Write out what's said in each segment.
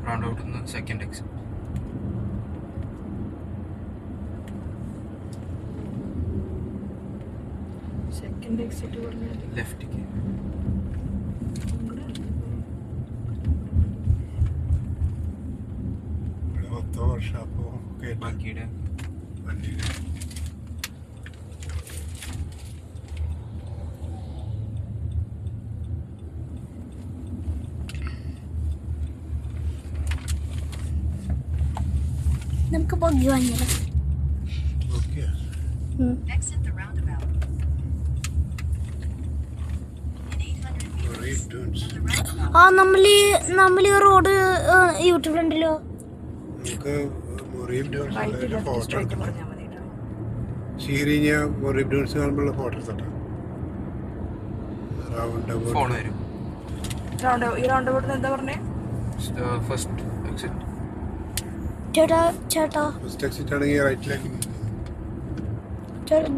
roundabout in the second exit. Second exit Left. ബാക്കിയുടെ നമുക്ക് പൊങ്ങി വാങ്ങിയാലോ? ആ നമ്മളീ റോഡ് യൂട്യൂബിലുണ്ടല്ലോ. ഫോൺ വരും. എന്താ പറഞ്ഞേ? First exit. ചേട്ടാ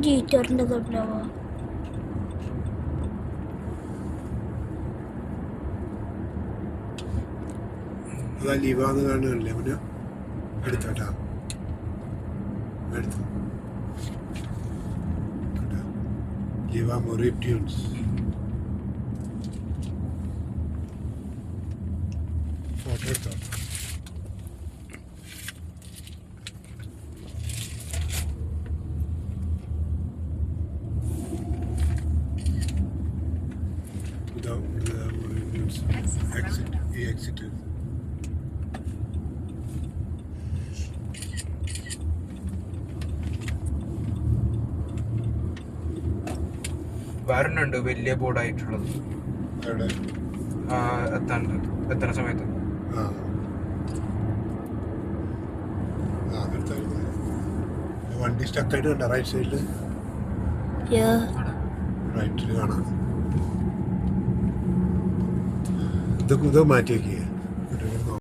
ജീറ്ററിന്റെ തൊട്ടിലാവോ? അതാ ലീവാന്ന് കാണുന്നില്ലേ അവന്? എടുത്തോട്ടാ എടുത്തു ലീവ മൊറീബ് ട്യൂൺസ്. ഫോട്ടോ എടുത്തോ. എക്സിറ്റ് വേറൊന്നുണ്ട് വലിയ ബോർഡായിട്ടുള്ളത് എത്തണ സമയത്ത്. വണ്ടി സ്റ്റക്കായിട്ട് കണ്ട റൈറ്റ് സൈഡില് റൈറ്റില് കാണാം. ഇത് മാറ്റി വെക്കേ.